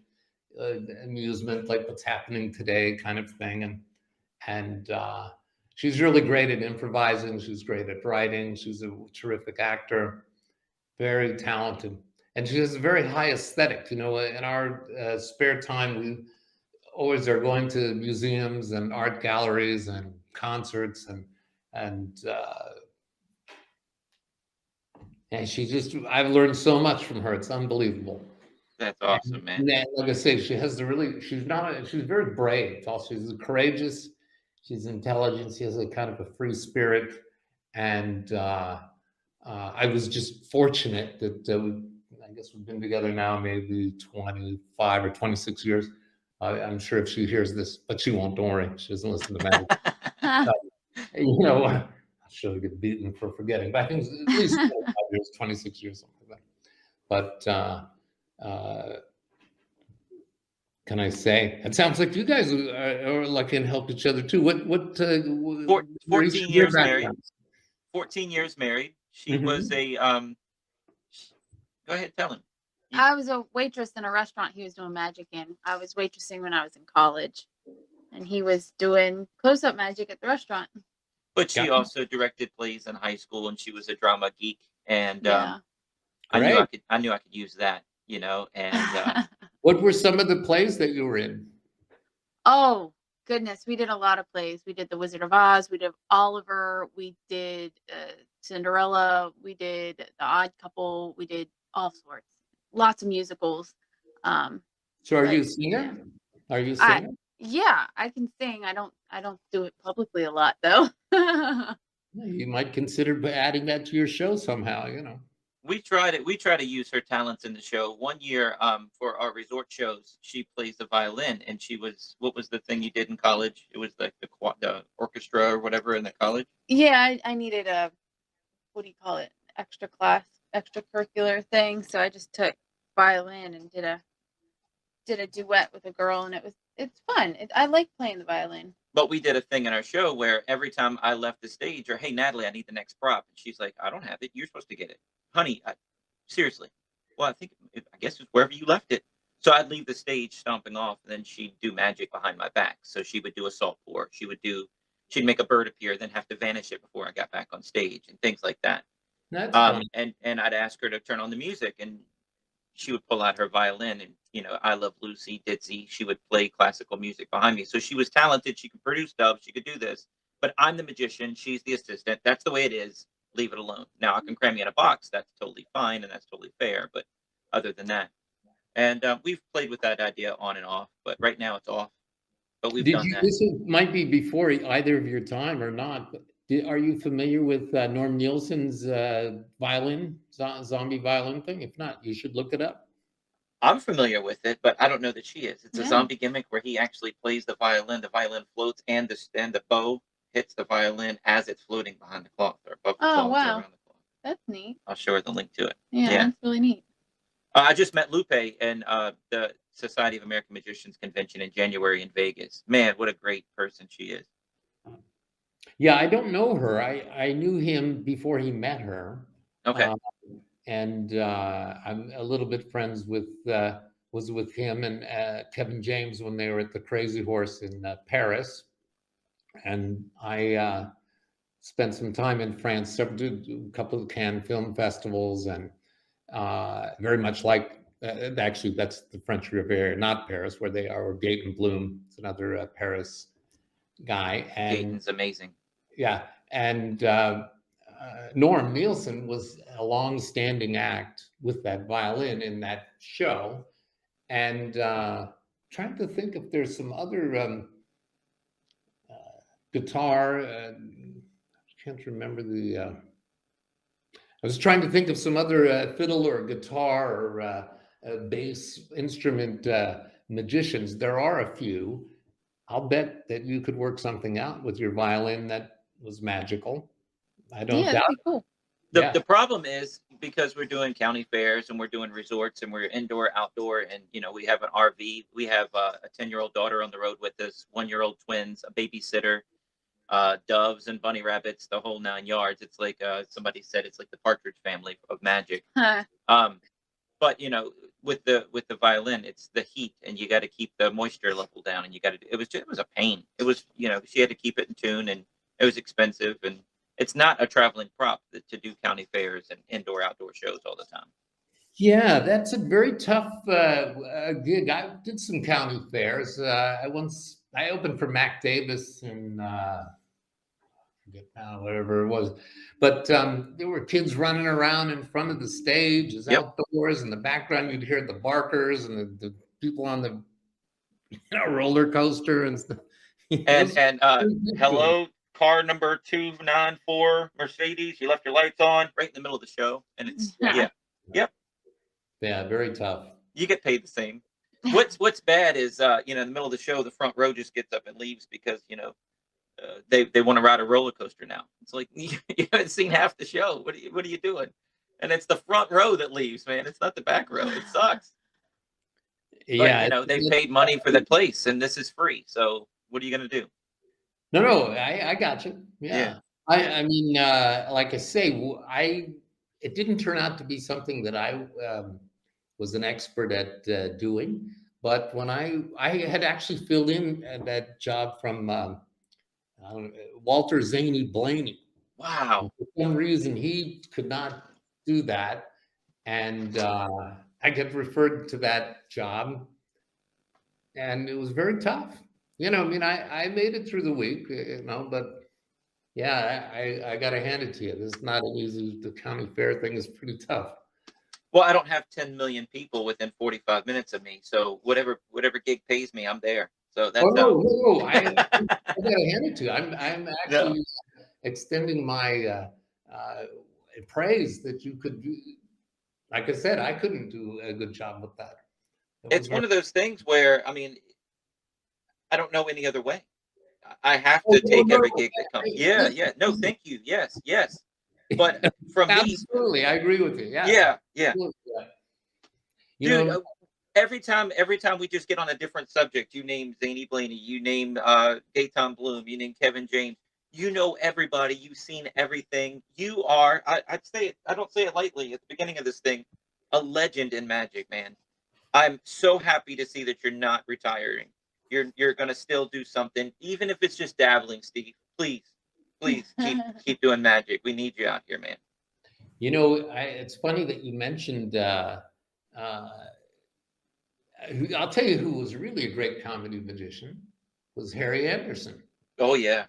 amusement, like what's happening today kind of thing. And she's really great at improvising. She's great at writing. She's a terrific actor, very talented. And she has a very high aesthetic. In our spare time, we always are going to museums and art galleries and concerts and I've learned so much from her. It's unbelievable. That's awesome, man. And then, like I say, she's very brave. Also, she's courageous. She's intelligent. She has a kind of a free spirit. And I was just fortunate that I guess we've been together now maybe 25 or 26 years. I'm sure if she hears this, but she won't, don't worry. She doesn't listen to Magic. I'll surely get beaten for forgetting. But I think it's at least 25 years, 26 years, something like that. But can I say? It sounds like you guys are like can help each other too. What 14 years married. 14 years married. She was a go ahead, tell him. I was a waitress in a restaurant he was doing magic in. I was waitressing when I was in college, and he was doing close-up magic at the restaurant. But she also directed plays in high school, and she was a drama geek. And Yeah. I knew I could use that, And what were some of the plays that you were in? Oh, goodness, we did a lot of plays. We did The Wizard of Oz. We did Oliver. We did Cinderella. We did The Odd Couple. We did all sorts. Lots of musicals. So are But, you a singer? Are you a I singer? yeah, I can sing. I don't do it publicly a lot though. You might consider adding that to your show somehow, We tried it. We try to use her talents in the show. One year, for our resort shows, she plays the violin, and she was, what was the thing you did in college? It was like the orchestra or whatever in the college. Yeah, I needed a, what do you call it? Extra class, extracurricular thing. So I just took violin and did a duet with a girl, and it's fun. I like playing the violin. But we did a thing in our show where every time I left the stage, or hey Natalie, I need the next prop, and she's like, I don't have it. You're supposed to get it, honey. Seriously. Well, I guess it's wherever you left it. So I'd leave the stage stomping off, and then she'd do magic behind my back. So she would do a salt pour. She'd make a bird appear, then have to vanish it before I got back on stage, and things like that. That's fun. And I'd ask her to turn on the music, and she would pull out her violin, and I Love Lucy, Ditzy. She would play classical music behind me. So she was talented. She could produce dubs. She could do this. But I'm the magician. She's the assistant. That's the way it is. Leave it alone. Now I can cram you in a box. That's totally fine, and that's totally fair. But other than that, and we've played with that idea on and off. But right now it's off. But we've done that. This might be before either of your time or not. But are you familiar with Norm Nielsen's violin, zombie violin thing? If not, you should look it up. I'm familiar with it, but I don't know that she is. It's Yeah. a zombie gimmick where he actually plays the violin. The violin floats, and the bow hits the violin as it's floating behind the cloth or above the Oh, cloth or wow. around the cloth. That's neat. I'll show her the link to it. Yeah, Yeah. that's really neat. I just met Lupe in the Society of American Magicians convention in January in Vegas. Man, what a great person she is. Yeah, I don't know her. I knew him before he met her. Okay. And I'm a little bit friends with was with him and Kevin James when they were at the Crazy Horse in Paris, and I spent some time in France, did a couple of Cannes film festivals, and very much like actually that's the French Riviera, not Paris, where they are. Or Gaten Bloom, it's another Paris guy, and Gaten's amazing. yeah, and Norm Nielsen was a long-standing act with that violin in that show, and trying to think if there's some other guitar. I can't remember the. I was trying to think of some other fiddle or guitar or bass instrument magicians. There are a few. I'll bet that you could work something out with your violin that was magical. I don't doubt. That'd be cool. The problem is, because we're doing county fairs and we're doing resorts and we're indoor, outdoor, and we have an RV. We have a 10-year-old daughter on the road with us, 1-year-old twins, a babysitter, doves and bunny rabbits, the whole 9 yards. It's like somebody said, it's like the Partridge Family of magic. Huh. But with the violin, it's the heat, and you got to keep the moisture level down, and it was a pain. It was she had to keep it in tune, and it was expensive, and it's not a traveling prop to do county fairs and indoor outdoor shows all the time. Yeah, that's a very tough gig. I did some county fairs. I opened for Mac Davis in forget now, whatever it was, but there were kids running around in front of the stage, as outdoors. In the background, you'd hear the barkers and the people on the roller coaster and stuff. And hello, car number 294 Mercedes. You left your lights on right in the middle of the show, and it's yeah, very tough. You get paid the same. What's bad is in the middle of the show, the front row just gets up and leaves because they want to ride a roller coaster now. It's like you haven't seen half the show. What are you doing? And it's the front row that leaves, man. It's not the back row. It sucks. Yeah, but, they paid money for the place, and this is free. So what are you gonna do? No, I got you. Yeah. I mean, like I say, it didn't turn out to be something that I was an expert at doing. But when I had actually filled in that job from Walter Zaney Blaney. Wow. For some reason, he could not do that. And I get referred to that job. And it was very tough. You know, I mean, I made it through the week, but yeah, I got to hand it to you. This is not an easy. The county fair thing is pretty tough. Well, I don't have 10 million people within 45 minutes of me, so whatever gig pays me, I'm there. So Oh that's no, how. no, no! I got to hand it to you. I'm No, actually extending my uh, praise that you could do. Like I said, I couldn't do a good job with that. It was it's very. one of those things where, I mean, I don't know any other way. I have Oh, to no, take no. every gig that comes. Yeah, Listen, yeah. No, listen. thank you. Yes, yes. But from me, Absolutely, I agree with you. Yeah, yeah, yeah. absolutely. Yeah. You Dude, know, every time we just get on a different subject, you name Zany Blaney, you name Gaetan Bloom, you name Kevin James, you know everybody, you've seen everything. You are, I'd say it, I don't say it lightly at the beginning of this thing, a legend in Magic, man. I'm so happy to see that you're not retiring. You're gonna still do something, even if it's just dabbling, Steve. Please, please keep doing Magic. We need you out here, man. it's funny that you mentioned. Uh, I'll tell you who was really a great comedy magician was Harry Anderson. Oh yeah.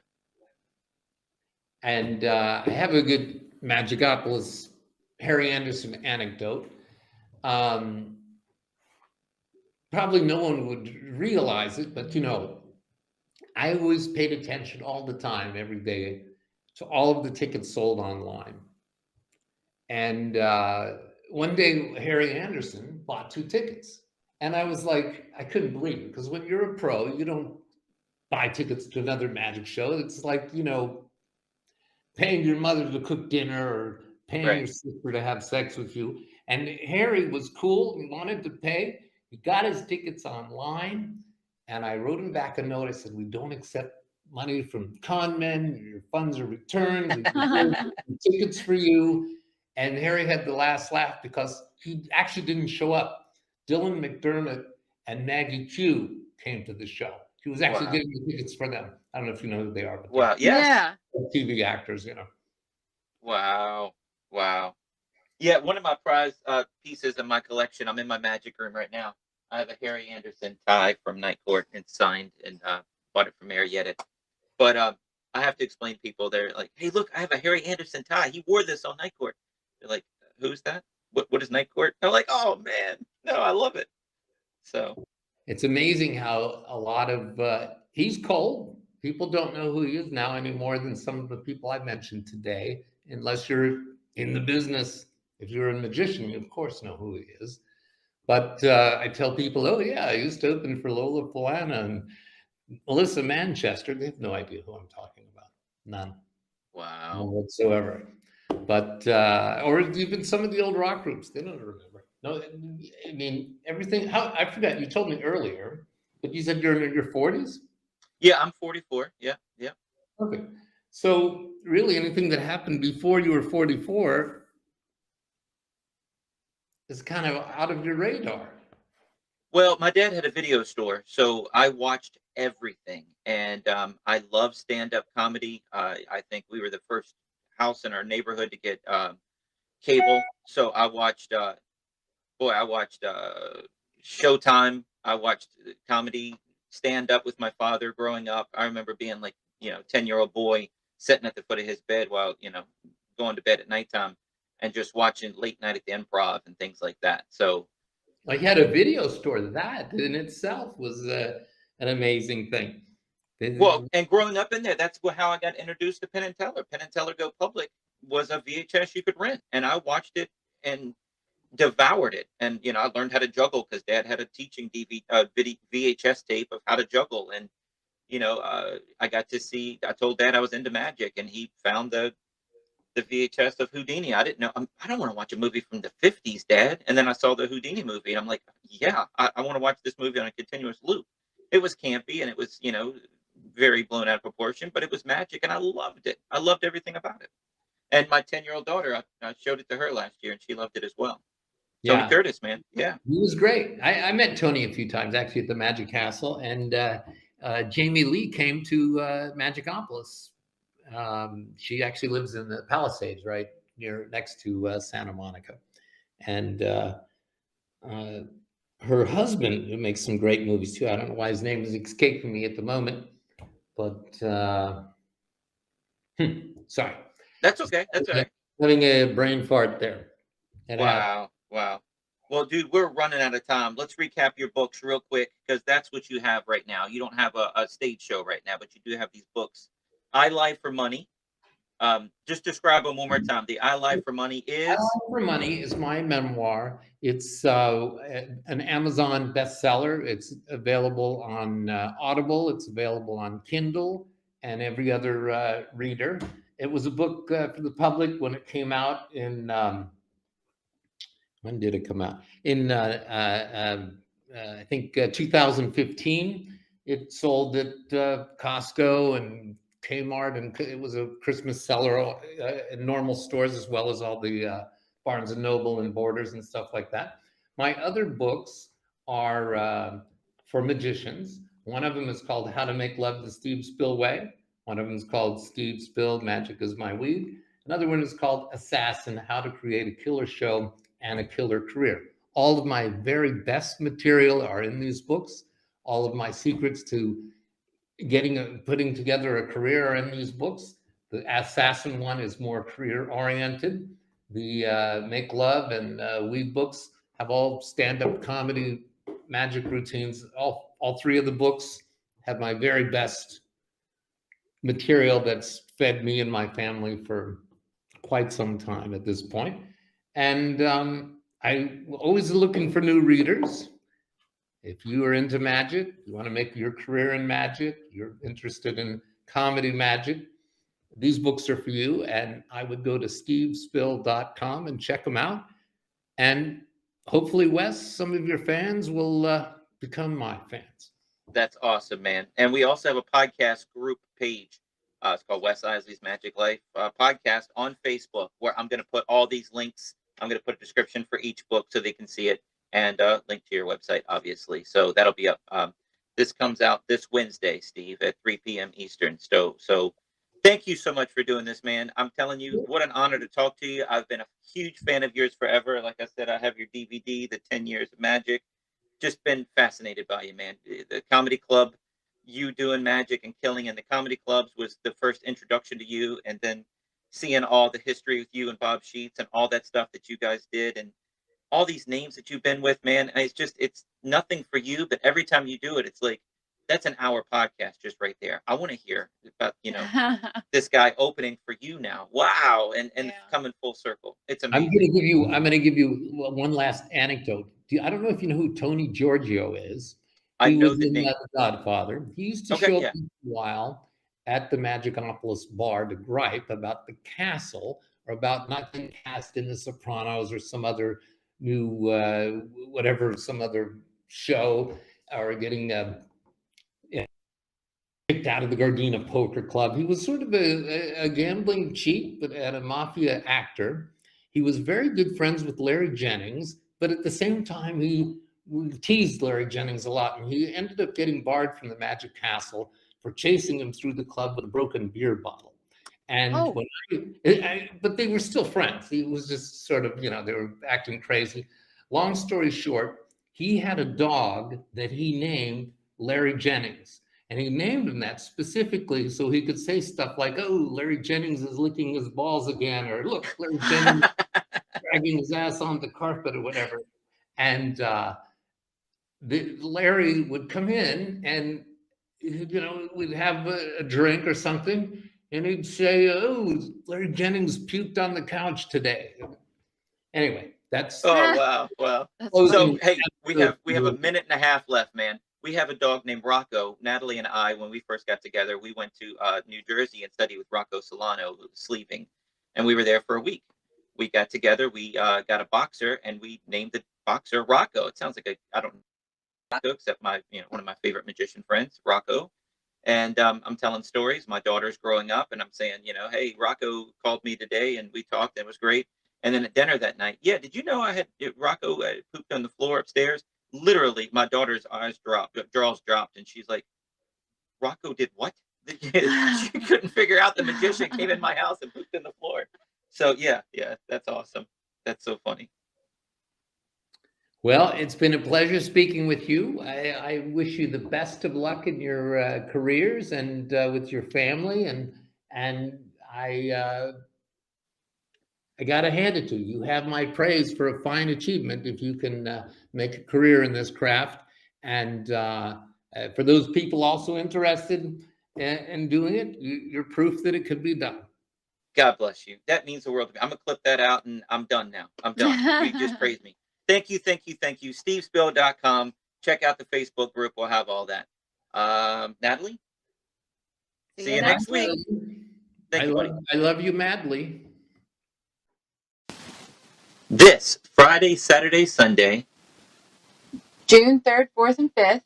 And I have a good Magicopolis Harry Anderson anecdote. Um, Probably no one would realize it, but I always paid attention all the time, every day, to all of the tickets sold online. And one day, Harry Anderson bought 2 tickets. And I was like, I couldn't believe it because when you're a pro, you don't buy tickets to another magic show. It's like, paying your mother to cook dinner or paying your Right. sister to have sex with you. And Harry was cool. He wanted to pay. He got his tickets online. And I wrote him back a note. I said, we don't accept money from con men. Your funds are returned. We reserved tickets for you. And Harry had the last laugh because he actually didn't show up. Dylan McDermott and Maggie Q came to the show. He was actually Wow. getting the tickets for them. I don't know if you know who they are, but they're Wow. Yes. Yeah. TV actors, Wow. Wow. Yeah, one of my prize pieces in my collection. I'm in my magic room right now. I have a Harry Anderson tie from Night Court and signed and bought it from Marietta. But I have to explain to people. They're like, "Hey, look, I have a Harry Anderson tie. He wore this on Night Court." They're like, "Who's that? What is Night Court?" I'm like, "Oh man, no, I love it." So It's amazing how a lot of he's cold. People don't know who he is now any more than some of the people I mentioned today, unless you're in the business. If you're a magician, you of course know who he is. But I tell people, oh yeah, I used to open for Lola Polana and Melissa Manchester. They have no idea who I'm talking about. None. wow. None whatsoever. But or even some of the old rock groups, they don't remember. No, I mean everything. How I forgot you told me earlier, but you said you're in your 40s. Yeah, I'm 44. Yeah, yeah. Okay, so really anything that happened before you were 44 is kind of out of your radar. Well, my dad had a video store, so I watched everything, and I love stand-up comedy. I think we were the first house in our neighborhood to get cable, so I watched. I watched Showtime. I watched comedy stand-up with my father growing up. I remember being like 10-year-old boy sitting at the foot of his bed while going to bed at nighttime and just watching late night at the Improv and things like that. So Like you had a video store. That in itself was an amazing thing. well, and growing up in there, that's how I got introduced to Penn and Teller. Penn and Teller Go Public was a VHS you could rent, and I watched it and devoured it. And I learned how to juggle because Dad had a teaching VHS tape of how to juggle, and I got to see. I told Dad I was into magic, and he found the VHS of Houdini. I didn't know. I don't want to watch a movie from the '50s, Dad. And then I saw the Houdini movie, and I'm like, yeah, I want to watch this movie on a continuous loop. It was campy, and it was very blown out of proportion, but it was magic, and I loved it. I loved everything about it. And my 10-year-old daughter, I showed it to her last year, and she loved it as well. Tony Yeah, Curtis, man, yeah. he was great. I met Tony a few times actually at the Magic Castle, and Jamie Lee came to Magicopolis. She actually lives in the Palisades, right next to Santa Monica, and her husband, who makes some great movies too. I don't know why his name is escaping me at the moment, but sorry, That's just okay. That's all right. having a brain fart there. It happened. Wow. Wow. Well, dude, we're running out of time. Let's recap your books real quick because that's what you have right now. You don't have a stage show right now, but you do have these books. I Lie for Money. Just describe them one more time. The I Lie for Money I is. Lie for Money is my memoir. It's an Amazon bestseller. It's available on Audible. It's available on Kindle and every other reader. It was a book for the public when it came out in when did it come out? In I think 2015. It sold at Costco and Kmart, and it was a Christmas seller in normal stores as well as all the Barnes and Noble and Borders and stuff like that. My other books are for magicians. One of them is called How to Make Love the Steve Spill Way. One of them is called Steve Spill, Magic is My Weed. Another one is called Assassin, How to Create a Killer Show and a Killer Career. All of my very best material are in these books. All of my secrets to putting together a career are in these books. The Assassin one is more career oriented. The Make Love and Weed books have all stand-up comedy magic routines. All three of the books have my very best material that's fed me and my family for quite some time at this point. And I'm always looking for new readers. If you are into magic, you want to make your career in magic, you're interested in comedy magic, these books are for you. And I would go to stevespill.com and check them out. And hopefully, Wes, some of your fans will become my fans. That's awesome, man. And we also have a podcast group page. It's called Wes Iseli's Magiclife podcast on Facebook, where I'm going to put all these links. I'm going to put a description for each book so they can see it, and link to your website, obviously. So that'll be up. This comes out this Wednesday, Steve, at 3 p.m. Eastern. So thank you so much for doing this, man. I'm telling you, what an honor to talk to you. I've been a huge fan of yours forever. Like I said, I have your DVD, The 10 Years of Magic. Just been fascinated by you, man. The comedy club, you doing magic and killing in the comedy clubs was the first introduction to you, and then seeing all the history with you and Bob Sheets and all that stuff that you guys did and all these names that you've been with, man. And it's nothing for you, but every time you do it, it's like that's an hour podcast just right there. I want to hear about this guy opening for you now. Wow, and Yeah. coming full circle. It's I'm amazing. going to give you one last anecdote. I don't know if you know who Tony Giorgio is. I He know was the in name. The Godfather. He used to Okay, show yeah. up once in a while at the Magicopolis bar to gripe about the castle or about not being cast in The Sopranos or some other new some other show, or getting kicked out of the Gardena Poker Club. He was sort of a gambling cheat, but a mafia actor. He was very good friends with Larry Jennings, but at the same time, he teased Larry Jennings a lot, and he ended up getting barred from the Magic Castle for chasing him through the club with a broken beer bottle. And but they were still friends. He was just sort of, they were acting crazy. Long story short, he had a dog that he named Larry Jennings. And he named him that specifically so he could say stuff like, "Oh, Larry Jennings is licking his balls again," or "Look, Larry Jennings dragging his ass on the carpet," or whatever. And Larry would come in and, we'd have a drink or something, and he'd say, "Oh, Larry Jennings puked on the couch today." Anyway, that's Oh wow. That's So funny. hey, we have a minute and a half left, man. We have a dog named Rocco. Natalie and I, when we first got together, we went to New Jersey and studied with Rocco Solano, sleeving, and we were there for a week. We got together. We got a boxer, and we named the boxer Rocco. It sounds like I don't know Rocco, except my one of my favorite magician friends, Rocco. And I'm telling stories. My daughter's growing up, and I'm saying, hey, Rocco called me today, and we talked, and it was great. And then at dinner that night, yeah, did you know I had Rocco pooped on the floor upstairs? Literally, my daughter's jaws dropped, and she's like, Rocco did what? She couldn't figure out the magician came in my house and pooped on the floor. So yeah, that's awesome. That's so funny. Well, it's been a pleasure speaking with you. I wish you the best of luck in your careers and with your family. And I got to hand it to you. You have my praise for a fine achievement if you can make a career in this craft. And for those people also interested in doing it, you're proof that it could be done. God bless you. That means the world to me. I'm gonna clip that out, and I'm done now. I'm done. You just praised me. Thank you, thank you, thank you. SteveSpill.com. Check out the Facebook group. We'll have all that. Natalie, see you next week. Thank you, buddy. I love you madly. This Friday, Saturday, Sunday June 3rd, 4th, and 5th.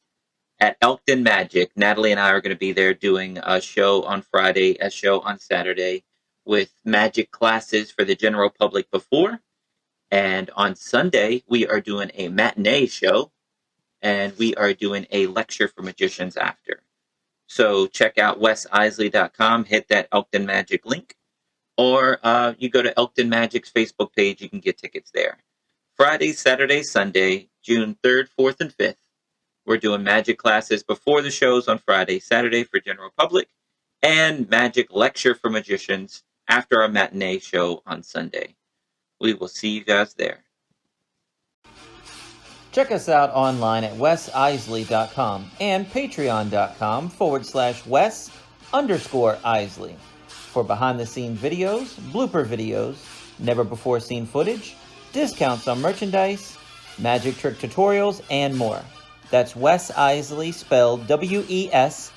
at Elkton Magic, Natalie and I are going to be there doing a show on Friday, a show on Saturday, with magic classes for the general public before. And on Sunday, we are doing a matinee show, and we are doing a lecture for magicians after. So check out wesisley.com, hit that Elkton Magic link, or you go to Elkton Magic's Facebook page, you can get tickets there. Friday, Saturday, Sunday, June 3rd, 4th, and 5th. We're doing magic classes before the shows on Friday, Saturday for general public, and magic lecture for magicians after our matinee show on Sunday. We will see you guys there. Check us out online at wesisley.com and patreon.com/Wes_Isley for behind-the-scenes videos, blooper videos, never-before-seen footage, discounts on merchandise, magic trick tutorials, and more. That's Wes Iseli, spelled Wesiseli.